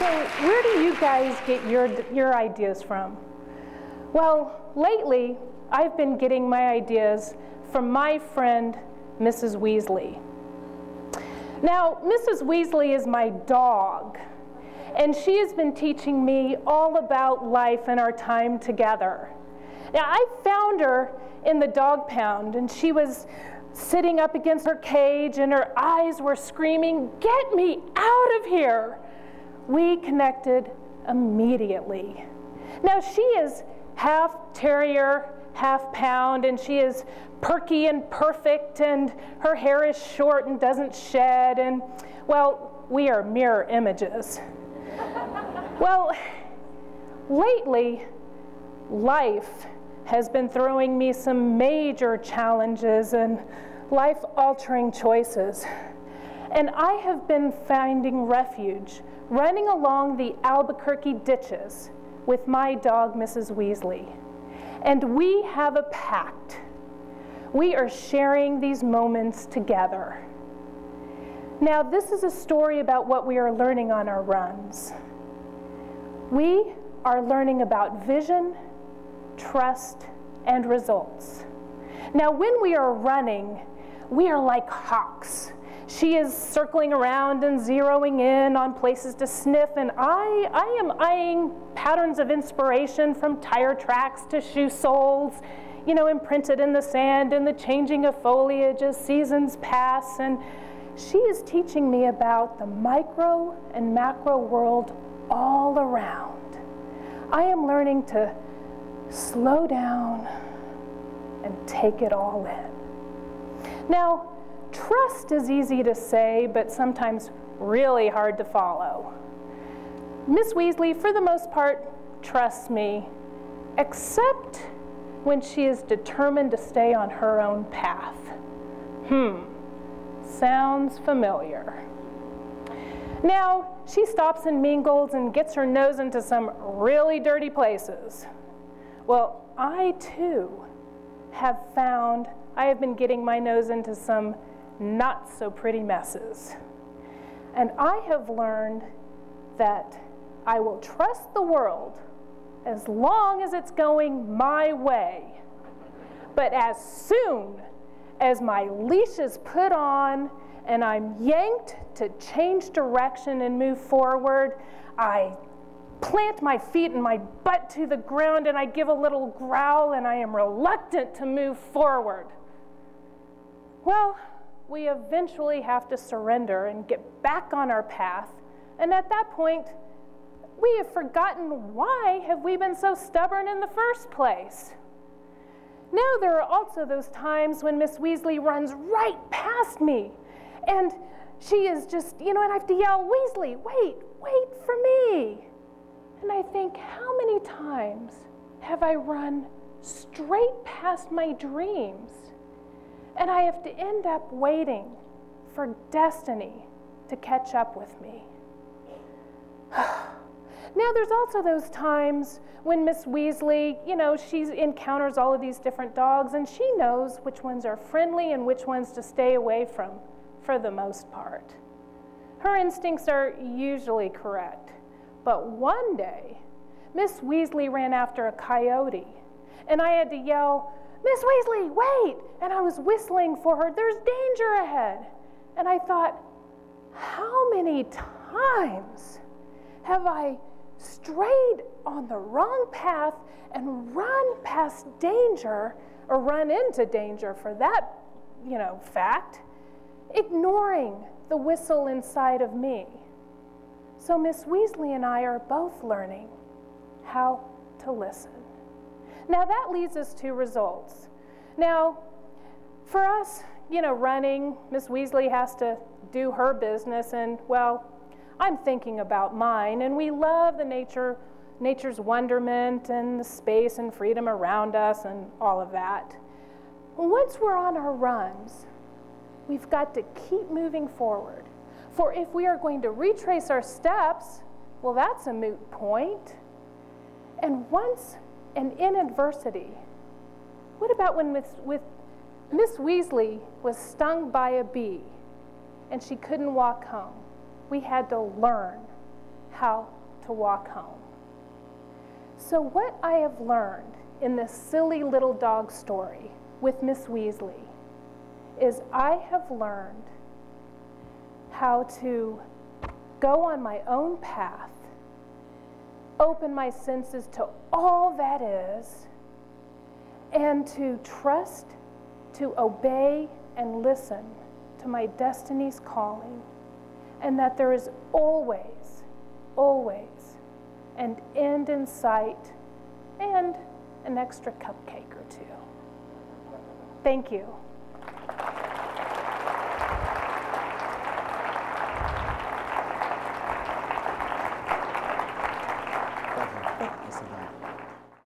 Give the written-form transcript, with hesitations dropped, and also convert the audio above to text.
where do you guys get your ideas from? Well, lately, I've been getting my ideas from my friend, Mrs. Weasley. Now, Mrs. Weasley is my dog, and she has been teaching me all about life and our time together. Now, I found her in the dog pound, and she was sitting up against her cage, and her eyes were screaming, "Get me out of here!" We connected immediately. Now, she is half terrier, half pound, and she is perky and perfect, and her hair is short and doesn't shed, and, well, we are mirror images. Well, lately, life has been throwing me some major challenges and life-altering choices. And I have been finding refuge running along the Albuquerque ditches with my dog, Mrs. Weasley. And we have a pact. We are sharing these moments together. Now, this is a story about what we are learning on our runs. We are learning about vision, trust, and results. Now, when we are running, we are like hawks. She is circling around and zeroing in on places to sniff, and I am eyeing patterns of inspiration from tire tracks to shoe soles, you know, imprinted in the sand and the changing of foliage as seasons pass. And she is teaching me about the micro and macro world all around. I am learning to slow down and take it all in. Now, trust is easy to say, but sometimes really hard to follow. Miss Weasley, for the most part, trusts me, except when she is determined to stay on her own path. Sounds familiar. Now, she stops and mingles and gets her nose into some really dirty places. Well, I too have found I have been getting my nose into some not so pretty messes. And I have learned that I will trust the world as long as it's going my way. But as soon as my leash is put on and I'm yanked to change direction and move forward, I plant my feet and my butt to the ground and I give a little growl and I am reluctant to move forward. Well, we eventually have to surrender and get back on our path, and at that point, we have forgotten why have we been so stubborn in the first place. Now there are also those times when Miss Weasley runs right past me, and she is just, you know, and I have to yell, "Weasley, wait for me." And I think, how many times have I run straight past my dreams? And I have to end up waiting for destiny to catch up with me. Now, there's also those times when Miss Weasley, you know, she encounters all of these different dogs, and she knows which ones are friendly and which ones to stay away from, for the most part. Her instincts are usually correct. But one day, Miss Weasley ran after a coyote, and I had to yell, "Miss Weasley, wait!" And I was whistling for her, "There's danger ahead." And I thought, how many times have I strayed on the wrong path and run past danger, or run into danger for that, you know, fact, ignoring the whistle inside of me. So Miss Weasley and I are both learning how to listen. Now that leads us to results. Now, for us, you know, running, Miss Weasley has to do her business, and, well, I'm thinking about mine, and we love the nature's wonderment and the space and freedom around us and all of that. Once we're on our runs, we've got to keep moving forward. For if we are going to retrace our steps, well, that's a moot point. And once and in adversity, what about when Miss Weasley was stung by a bee and she couldn't walk home? We had to learn how to walk home. So what I have learned in this silly little dog story with Miss Weasley is I have learned how to go on my own path, open my senses to all that is, and to trust, to obey, and listen to my destiny's calling, and that there is always, always an end in sight and an extra cupcake or two. Thank you.